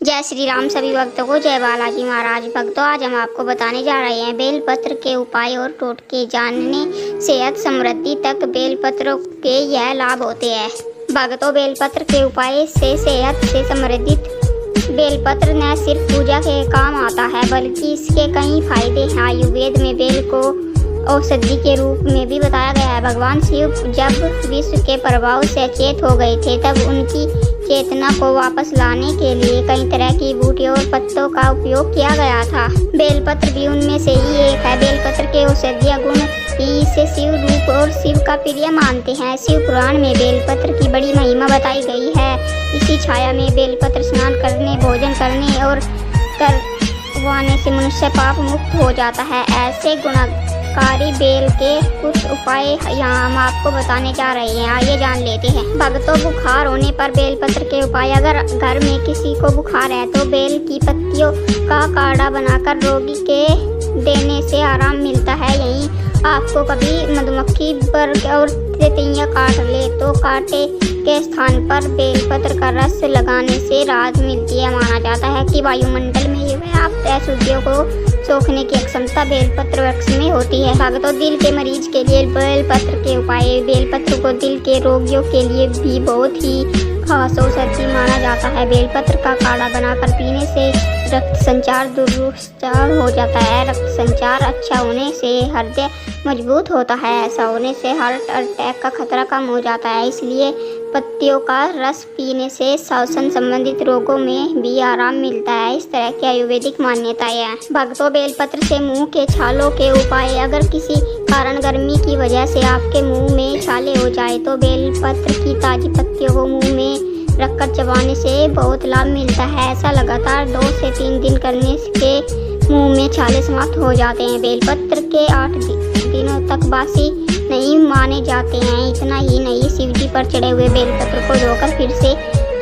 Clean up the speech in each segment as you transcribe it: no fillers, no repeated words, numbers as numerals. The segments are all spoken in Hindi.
जय श्री राम सभी भक्तों को, जय बालाजी महाराज। भक्तों, आज हम आपको बताने जा रहे हैं बेलपत्र के उपाय और टोटके जानने सेहत समृद्धि तक बेलपत्र के यह लाभ होते हैं। भक्तों, बेलपत्र के उपाय से सेहत से समृद्धि। बेलपत्र न सिर्फ पूजा के काम आता है बल्कि इसके कई फायदे हैं। आयुर्वेद में बेल को औषधि के रूप में भी बताया गया है। भगवान शिव जब विश्व के प्रभाव से अचेत हो गए थे तब उनकी चेतना को वापस लाने के लिए कई तरह की बूटियों और पत्तों का उपयोग किया गया था। बेलपत्र भी उनमें से ही एक है। बेलपत्र के औषधीय गुण ही इसे शिव रूप और शिव का प्रिय मानते हैं। शिव पुराण में बेलपत्र की बड़ी महिमा बताई गई है। इसी छाया में बेलपत्र स्नान करने, भोजन करने और करवाने से मनुष्य पाप मुक्त हो जाता है। ऐसे गुणकारी बेल के कुछ उपाय यहाँ हम आपको बताने जा रहे हैं, आइए जान लेते हैं। भक्तों, बुखार होने पर बेलपत्र के उपाय। अगर घर में किसी को बुखार है तो बेल की पत्तियों का काढ़ा बनाकर रोगी के देने से आराम मिलता है। यहीं आपको कभी मधुमक्खी पर और तितलियां काट ले तो कांटे के स्थान पर बेलपत्र का रस लगाने से राहत मिलती है। माना जाता है कि वायुमंडल में व्याप्त अशुद्धियों को सोखने की क्षमता बेलपत्र वृक्ष में होती है। भक्तों, दिल के मरीज के लिए बेलपत्र के उपाय। बेलपत्र को दिल के रोगियों के लिए भी बहुत ही खास औषधि माना जाता है। बेलपत्र का काढ़ा बनाकर पीने से रक्त संचार दुरुस्त हो जाता है। रक्त संचार अच्छा होने से हृदय मजबूत होता है। ऐसा होने से हार्ट अटैक का खतरा कम हो जाता है। इसलिए पत्तियों का रस पीने से श्वसन संबंधित रोगों में भी आराम मिलता है। इस तरह की आयुर्वेदिक मान्यताएं हैं। भक्तों, बेलपत्र से मुंह के छालों के उपाय। अगर किसी कारण गर्मी की वजह से आपके मुंह में छाले हो जाए तो बेलपत्र की ताजी पत्तियों को मुंह में रखकर चबाने से बहुत लाभ मिलता है। ऐसा लगातार 2 से 3 दिन करने से मुंह में छाले समाप्त हो जाते हैं। बेलपत्र के 8 दिनों तक बासी नहीं माने जाते हैं। इतना ही नहीं, शिवजी पर चढ़े हुए बेलपत्र को धोकर फिर से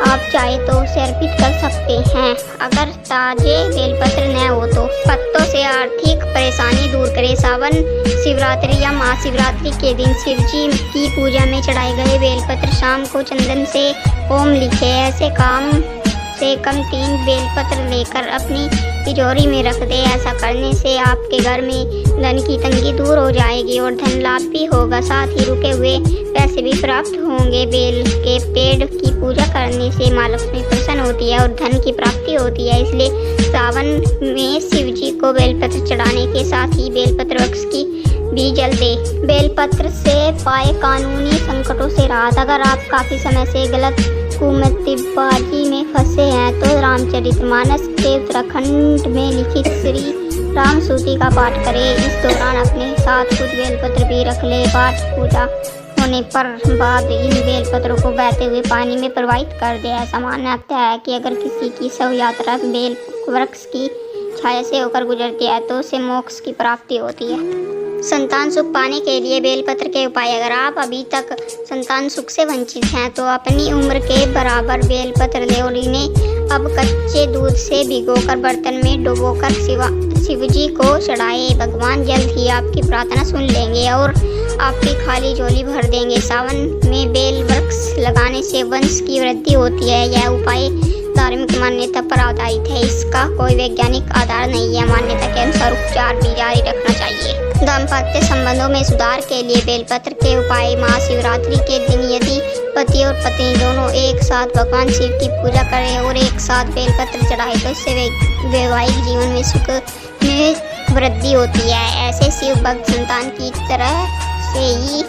आप चाहे तो उसे अर्पित कर सकते हैं। अगर ताजे बेलपत्र न हो तो पत्तों से आर्थिक परेशानी दूर करें। सावन शिवरात्रि या महाशिवरात्रि के दिन शिवजी की पूजा में चढ़ाए गए बेलपत्र शाम को चंदन से ओम लिखे। ऐसे काम से कम 3 बेलपत्र लेकर अपनी तिजोरी में रख दे। ऐसा करने से आपके घर में धन की तंगी दूर हो जाएगी और धन लाभ भी होगा। साथ ही रुके हुए पैसे भी प्राप्त होंगे। बेल के पेड़ की पूजा करने से माँ लक्ष्मी प्रसन्न होती है और धन की प्राप्ति होती है। इसलिए सावन में शिव जी को बेलपत्र चढ़ाने के साथ ही बेलपत्र वृक्ष की भी जल दे। बेलपत्र से पाए कानूनी संकटों से राहत। अगर आप काफी समय से गलत कुमतिबाजी में फंसे हैं तो रामचरितमानस के उत्तराखंड में लिखित श्री राम सूती का पाठ करें। इस दौरान अपने साथ कुछ बेलपत्र भी रख ले। पाठ पूजा होने पर बाद इन बेलपत्रों को बहते हुए पानी में प्रवाहित कर दे। ऐसा मान्यता है कि अगर किसी की शव यात्रा बेल वृक्ष की छाया से होकर गुजरती है तो उसे मोक्ष की प्राप्ति होती है। संतान सुख पाने के लिए बेलपत्र के उपाय। अगर आप अभी तक संतान सुख से वंचित हैं तो अपनी उम्र के बराबर बेलपत्र ले और इन्हें अब कच्चे दूध से भिगोकर बर्तन में डुबोकर शिवजी को चढ़ाए। भगवान जल्द ही आपकी प्रार्थना सुन लेंगे और आपकी खाली झोली भर देंगे। सावन में बेल वृक्ष लगाने से वंश की वृद्धि होती है। यह उपाय धार्मिक मान्यता पर आधारित है। इसका कोई वैज्ञानिक आधार नहीं है। मान्यता के अनुसार उपचार भी जारी रखना चाहिए। दाम्पत्य संबंधों में सुधार के लिए बेलपत्र के उपाय। महाशिवरात्रि के दिन यदि पति और पत्नी दोनों एक साथ भगवान शिव की पूजा करें और एक साथ बेलपत्र चढ़ाए तो इससे वैवाहिक जीवन में सुख में वृद्धि होती है। ऐसे शिव भक्त संतान की तरह से ही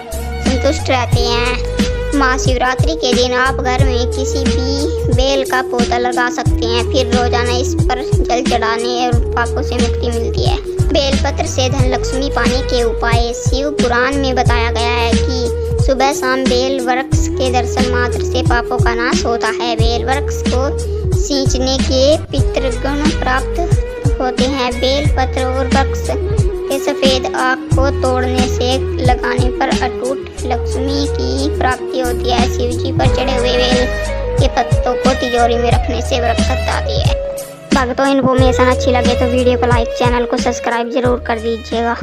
संतुष्ट रहते हैं। महाशिवरात्रि के दिन आप घर में किसी भी बेल का पौधा लगा सकते हैं। फिर रोजाना इस पर जल चढ़ाने और पापों से मुक्ति मिलती है। बेलपत्र से धन लक्ष्मी पाने के उपाय। शिव पुराण में बताया गया है कि सुबह शाम बेल वृक्ष के दर्शन मात्र से पापों का नाश होता है। बेल वृक्ष को सींचने के पितृगण प्राप्त होते हैं। बेलपत्र और वृक्ष के सफेद आग को तोड़ने से लगाने पर अटूट लक्ष्मी की प्राप्ति होती है। शिवजी पर चढ़े हुए बेल के पत्तों को तिजोरी में रखने से बरकत आती है। भक्तों, इन्फॉर्मेशन अच्छी लगे तो वीडियो को लाइक, चैनल को सब्सक्राइब जरूर कर दीजिएगा।